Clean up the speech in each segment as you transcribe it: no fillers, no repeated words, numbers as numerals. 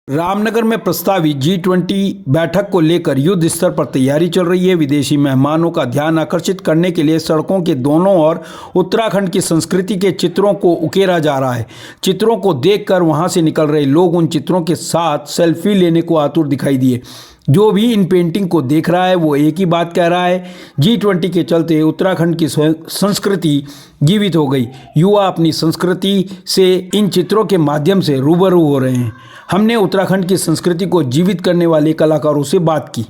रामनगर में प्रस्तावित G20 बैठक को लेकर युद्ध स्तर पर तैयारी चल रही है। विदेशी मेहमानों का ध्यान आकर्षित करने के लिए सड़कों के दोनों ओर उत्तराखंड की संस्कृति के चित्रों को उकेरा जा रहा है। चित्रों को देखकर वहां से निकल रहे लोग उन चित्रों के साथ सेल्फी लेने को आतुर दिखाई दिए। जो भी इन पेंटिंग को देख रहा है वो एक ही बात कह रहा है, G20 के चलते उत्तराखंड की संस्कृति जीवित हो गई। युवा अपनी संस्कृति से इन चित्रों के माध्यम से रूबरू हो रहे हैं। हमने उत्तराखंड की संस्कृति को जीवित करने वाले कलाकारों से बात की।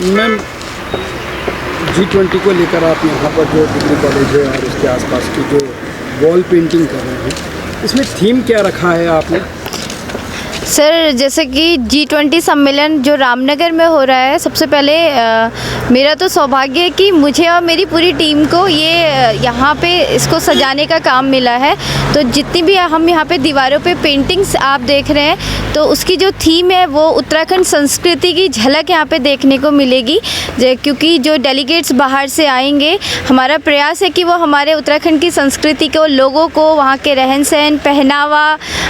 मैम, G20 को लेकर आप यहाँ पर जो डिग्री कॉलेज है और उसके आसपास की जो वॉल पेंटिंग कर रहे हैं, इसमें थीम क्या रखा है आपने? सर, जैसे कि G20 सम्मेलन जो रामनगर में हो रहा है, सबसे पहले मेरा तो सौभाग्य है कि मुझे और मेरी पूरी टीम को ये यहाँ पे इसको सजाने का काम मिला है। तो जितनी भी हम यहाँ पे दीवारों पे पेंटिंग्स आप देख रहे हैं, तो उसकी जो थीम है वो उत्तराखंड संस्कृति की झलक यहाँ पे देखने को मिलेगी। क्योंकि जो डेलीगेट्स बाहर से आएंगे, हमारा प्रयास है कि वो हमारे उत्तराखंड की संस्कृति को, लोगों को, वहाँ के रहन सहन, पहनावा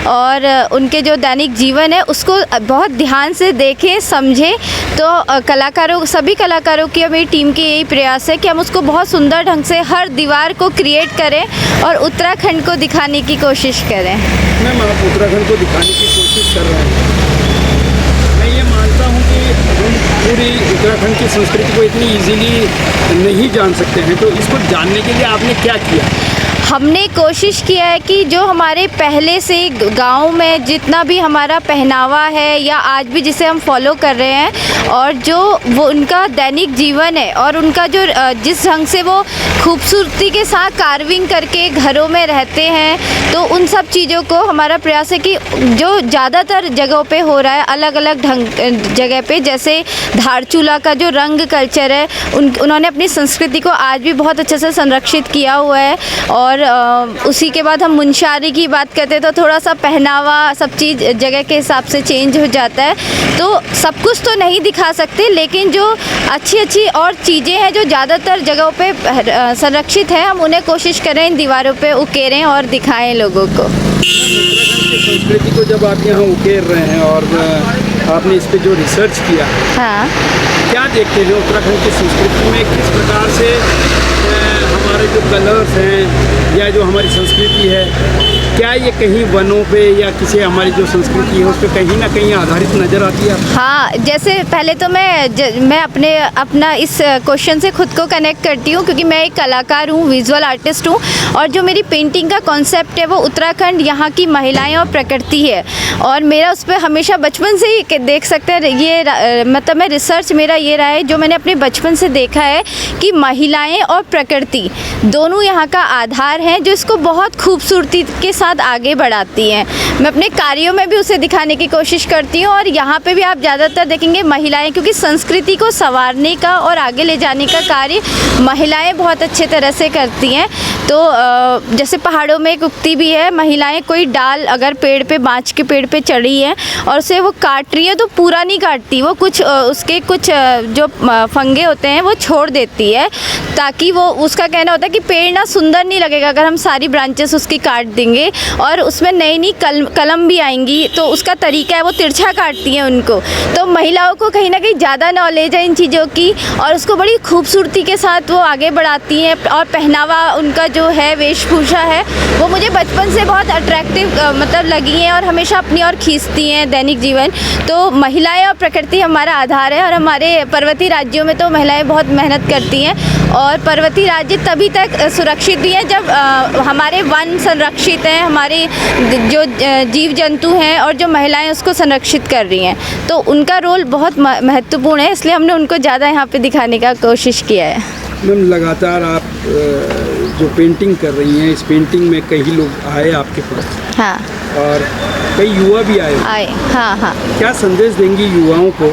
और उनके जो दैनिक जीवन है उसको बहुत ध्यान से देखें, समझें। तो सभी कलाकारों की और मेरी टीम की यही प्रयास है कि हम उसको बहुत सुंदर ढंग से हर दीवार को क्रिएट करें और उत्तराखंड को दिखाने की कोशिश करें। मैम, आप उत्तराखंड को दिखाने की कोशिश कर रहे हैं। मैं ये मानता हूँ कि हम पूरी उत्तराखंड की संस्कृति को इतनी इजीली नहीं जान सकते हैं, तो इसको जानने के लिए आपने क्या किया? हमने कोशिश किया है कि जो हमारे पहले से गांव में जितना भी हमारा पहनावा है या आज भी जिसे हम फॉलो कर रहे हैं, और जो वो उनका दैनिक जीवन है और उनका जो जिस ढंग से वो खूबसूरती के साथ कार्विंग करके घरों में रहते हैं, तो उन सब चीज़ों को हमारा प्रयास है कि जो ज़्यादातर जगहों पे हो रहा है, अलग अलग जगह पे, जैसे धारचूला का जो रंग कल्चर है, उन्होंने अपनी संस्कृति को आज भी बहुत अच्छे से संरक्षित किया हुआ है। और उसी के बाद हम मुनस्यारी की बात करते हैं तो थोड़ा सा पहनावा सब चीज़ जगह के हिसाब से चेंज हो जाता है। तो सब कुछ तो नहीं दिखा सकते, लेकिन जो अच्छी और चीज़ें हैं जो ज़्यादातर जगहों पे संरक्षित है, हम उन्हें कोशिश करें इन दीवारों पे उकेरें और दिखाएं लोगों को। उत्तराखंड की संस्कृति को जब आप यहाँ उकेर रहे हैं और आपने इस पर जो रिसर्च किया, हाँ, क्या देखते हैं उत्तराखंड की संस्कृति में किस प्रकार से हमारे जो कलर्स हैं या जो हमारी संस्कृति है, क्या ये कहीं वनों पे या किसी हमारी जो संस्कृति है उस पर कहीं ना कहीं आधारित नज़र आती है? हाँ, जैसे पहले तो मैं अपना इस क्वेश्चन से खुद को कनेक्ट करती हूँ, क्योंकि मैं एक कलाकार हूँ, विजुअल आर्टिस्ट हूँ, और जो मेरी पेंटिंग का कॉन्सेप्ट है वो उत्तराखंड, यहाँ की महिलाएं और प्रकृति है। और मेरा उस पर हमेशा बचपन से ही देख सकते हैं, ये मतलब मैं रिसर्च मेरा ये रहा है, जो मैंने अपने बचपन से देखा है कि महिलाएं और प्रकृति दोनों यहाँ का आधार हैं, जो इसको बहुत खूबसूरती के साथ आगे बढ़ाती हैं। मैं अपने कार्यों में भी उसे दिखाने की कोशिश करती हूँ, और यहाँ पे भी आप ज़्यादातर देखेंगे महिलाएं, क्योंकि संस्कृति को संवारने का और आगे ले जाने का कार्य महिलाएं बहुत अच्छे तरह से करती हैं। तो जैसे पहाड़ों में एक उक्ति भी है, महिलाएं कोई डाल अगर पेड़ पे, बाँच के पेड़ पे चढ़ी है और उसे वो काट रही है तो पूरा नहीं काटती, वो उसके कुछ जो फंगे होते हैं वो छोड़ देती है, ताकि वो, उसका कहना होता है कि पेड़ ना सुंदर नहीं लगेगा अगर हम सारी ब्रांचेस उसकी काट देंगे, और उसमें नई कलम भी आएंगी। तो उसका तरीका है वो तिरछा काटती हैं उनको। तो महिलाओं को कहीं ना कहीं ज़्यादा नॉलेज है इन चीज़ों की, और उसको बड़ी खूबसूरती के साथ वो आगे बढ़ाती हैं। और पहनावा उनका जो है, वेशभूषा है, वो मुझे बचपन से बहुत अट्रैक्टिव मतलब लगी हैं और हमेशा अपनी ओर खींचती हैं दैनिक जीवन। तो महिलाएं और प्रकृति हमारा आधार है, और हमारे पर्वतीय राज्यों में तो महिलाएं बहुत मेहनत करती हैं, और पर्वतीय राज्य तभी तक सुरक्षित भी हैं जब हमारे वन संरक्षित हैं, हमारे जो जीव जंतु हैं और जो महिलाएं उसको संरक्षित कर रही हैं, तो उनका रोल बहुत महत्वपूर्ण है, इसलिए हमने उनको ज़्यादा यहाँ पे दिखाने का कोशिश किया है। मैम, लगातार आप जो पेंटिंग कर रही हैं, इस पेंटिंग में कई लोग आए आपके पास, हाँ, और कई युवा भी आए। हाँ। क्या संदेश देंगी युवाओं को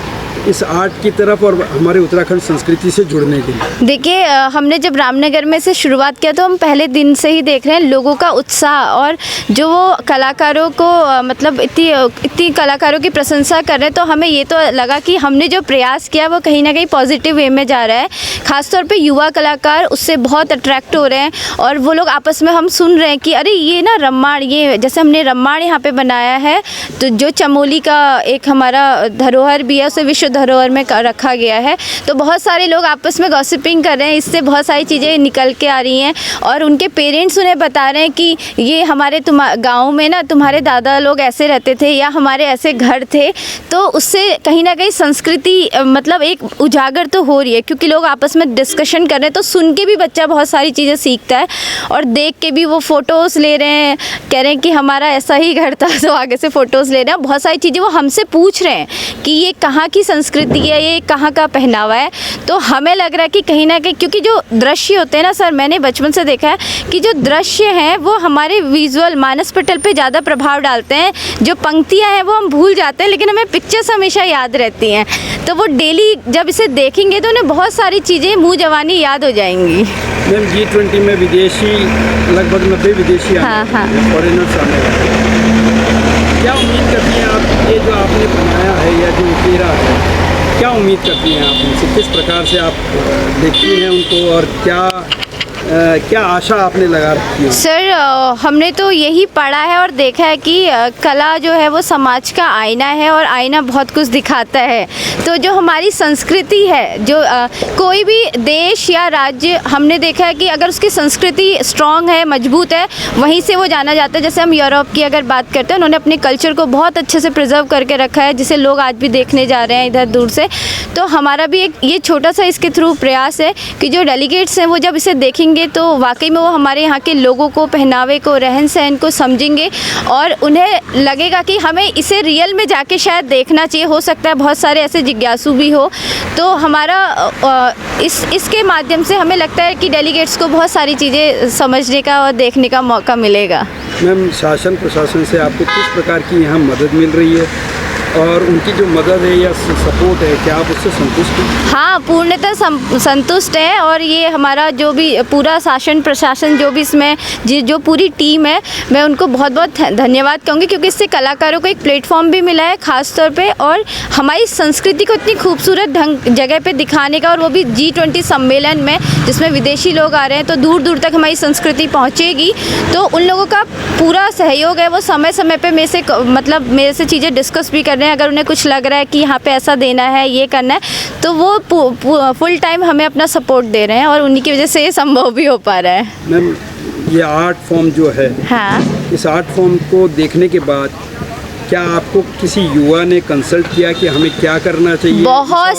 इस आर्ट की तरफ और हमारे उत्तराखंड संस्कृति से जुड़ने के लिए? देखिए हमने जब रामनगर में से शुरुआत किया तो हम पहले दिन से ही देख रहे हैं लोगों का उत्साह, और जो वो कलाकारों को मतलब इतनी कलाकारों की प्रशंसा कर रहे हैं, तो हमें ये तो लगा कि हमने जो प्रयास किया वो कहीं ना कहीं पॉजिटिव वे में जा रहा है। ख़ासतौर पे युवा कलाकार उससे बहुत अट्रैक्ट हो रहे हैं, और वो लोग आपस में हम सुन रहे हैं कि अरे ये ना रम्माण, ये जैसे हमने रम्माण यहाँ पे बनाया है, तो जो चमोली का एक हमारा धरोहर भी है उसे विश्व धरोहर में रखा गया है। तो बहुत सारे लोग आपस में गॉसिपिंग कर रहे हैं, इससे बहुत सारी चीज़ें निकल के आ रही हैं, और उनके पेरेंट्स उन्हें बता रहे हैं कि ये हमारे गाँव में ना तुम्हारे दादा लोग ऐसे रहते थे या हमारे ऐसे घर थे। तो उससे कहीं ना कहीं संस्कृति मतलब एक उजागर तो हो रही है, क्योंकि लोग आपस में डिस्कशन कर रहे हैं, तो सुन के भी बच्चा बहुत सारी चीज़ें सीखता है, और देख के भी वो फ़ोटोज़ ले रहे हैं, कह रहे हैं कि हमारा ऐसा ही घर था, तो आगे से फ़ोटोज़ ले रहे हैं। बहुत सारी चीज़ें वो हमसे पूछ रहे हैं कि ये कहाँ की संस्कृति है, ये कहाँ का पहनावा है। तो हमें लग रहा है कि कहीं ना कहीं, क्योंकि जो दृश्य होते हैं ना सर, मैंने बचपन से देखा है कि जो दृश्य हैं वो हमारे विजुअल मानस पटल पे ज़्यादा प्रभाव डालते हैं। जो पंक्तियाँ हैं वो हम भूल जाते हैं, लेकिन हमें पिक्चर्स हमेशा याद रहती हैं। तो वो डेली जब इसे देखेंगे तो उन्हें बहुत सारी चीज़ें मुँह जवानी याद हो जाएंगी। मैम G20 में विदेशी लगभग 90 विदेशी फॉरेनर्स आने वाले हैं। क्या उम्मीद करती हैं आप, ये जो आपने बनाया है या जो उकेरा है, क्या उम्मीद करती हैं आप उनसे? किस प्रकार से आप देखती हैं उनको, और क्या आशा आपने लगा रखी है? सर हमने तो यही पढ़ा है और देखा है कि कला जो है वो समाज का आईना है, और आईना बहुत कुछ दिखाता है। तो जो हमारी संस्कृति है, जो कोई भी देश या राज्य, हमने देखा है कि अगर उसकी संस्कृति स्ट्रॉन्ग है, मजबूत है, वहीं से वो जाना जाता है। जैसे हम यूरोप की अगर बात करते हैं, उन्होंने अपने कल्चर को बहुत अच्छे से प्रिजर्व करके रखा है, जिसे लोग आज भी देखने जा रहे हैं इधर दूर से। तो हमारा भी एक ये छोटा सा इसके थ्रू प्रयास है कि जो डेलीगेट्स हैं वो जब इसे देखेंगे तो वाकई में वो हमारे यहाँ के लोगों को, पहनावे को, रहन सहन को समझेंगे, और उन्हें लगेगा कि हमें इसे रियल में जाके शायद देखना चाहिए। हो सकता है बहुत सारे ऐसे जिज्ञासु भी हो। तो हमारा इसके माध्यम से हमें लगता है कि डेलीगेट्स को बहुत सारी चीज़ें समझने का और देखने का मौका मिलेगा। मैम शासन प्रशासन से आपको किस प्रकार की यहाँ मदद मिल रही है, और उनकी जो मदद है या सपोर्ट है, क्या आप उससे संतुष्ट हैं? हाँ, पूर्णतः संतुष्ट है, और ये हमारा जो भी पूरा शासन प्रशासन, जो भी इसमें जो पूरी टीम है, मैं उनको बहुत बहुत धन्यवाद कहूँगी, क्योंकि इससे कलाकारों को एक प्लेटफॉर्म भी मिला है ख़ास तौर पे, और हमारी संस्कृति को इतनी खूबसूरत जगह पे दिखाने का, और वो भी G20 सम्मेलन में, जिसमें विदेशी लोग आ रहे हैं, तो दूर दूर तक हमारी संस्कृति पहुँचेगी। तो उन लोगों का पूरा सहयोग है, वो समय समय पर मेरे से चीज़ें डिस्कस भी कर रहे हैं। अगर उन्हें कुछ लग रहा है कि यहाँ पे ऐसा देना है, ये करना है, तो वो फुल टाइम हमें अपना सपोर्ट दे रहे हैं, और उन्हीं की वजह से ये संभव भी हो पा रहा है। मैम ये आर्ट फॉर्म जो है, हाँ, इस आर्ट फॉर्म को देखने के बाद क्या आपको किसी युवा ने कंसल्ट किया कि हमें क्या करना चाहिए? बहुत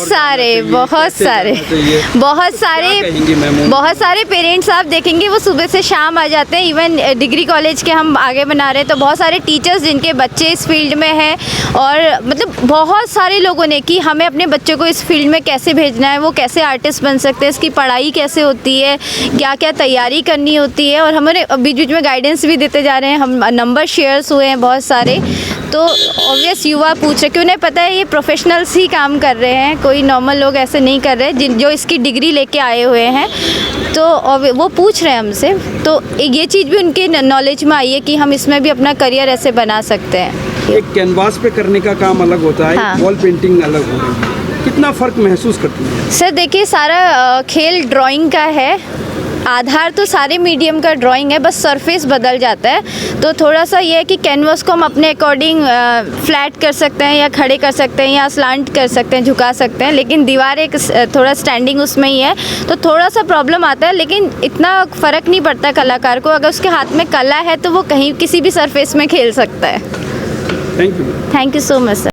सारे पेरेंट्स आप देखेंगे वो सुबह से शाम आ जाते हैं। इवन डिग्री कॉलेज के हम आगे बना रहे हैं, तो बहुत सारे टीचर्स जिनके बच्चे इस फील्ड में हैं, और मतलब बहुत सारे लोगों ने कि हमें अपने बच्चों को इस फील्ड में कैसे भेजना है, वो कैसे आर्टिस्ट बन सकते हैं, इसकी पढ़ाई कैसे होती है, क्या क्या तैयारी करनी होती है, और हमारे बीच बीच में गाइडेंस भी देते जा रहे हैं। हम नंबर शेयर्स हुए हैं बहुत सारे। तो ऑब्वियस युवा पूछ रहे, क्यों नहीं पता है ये प्रोफेशनल्स ही काम कर रहे हैं, कोई नॉर्मल लोग ऐसे नहीं कर रहे जो इसकी डिग्री लेके आए हुए हैं। तो वो पूछ रहे हैं हमसे, तो ये चीज़ भी उनके नॉलेज में आई है कि हम इसमें भी अपना करियर ऐसे बना सकते हैं। एक कैनवास पे करने का काम अलग होता है, हाँ। वॉल पेंटिंग अलग होती है, कितना फ़र्क महसूस करती है? सर देखिए, सारा खेल ड्राइंग का है, आधार तो सारे मीडियम का ड्राइंग है, बस सरफेस बदल जाता है। तो थोड़ा सा ये है कि कैनवास को हम अपने अकॉर्डिंग फ्लैट कर सकते हैं, या खड़े कर सकते हैं, या स्लांट कर सकते हैं, झुका सकते हैं, लेकिन दीवार एक थोड़ा स्टैंडिंग उसमें ही है, तो थोड़ा सा प्रॉब्लम आता है। लेकिन इतना फ़र्क नहीं पड़ता कलाकार को, अगर उसके हाथ में कला है तो वो कहीं किसी भी सरफेस में खेल सकता है। Thank you. Thank you so much sir.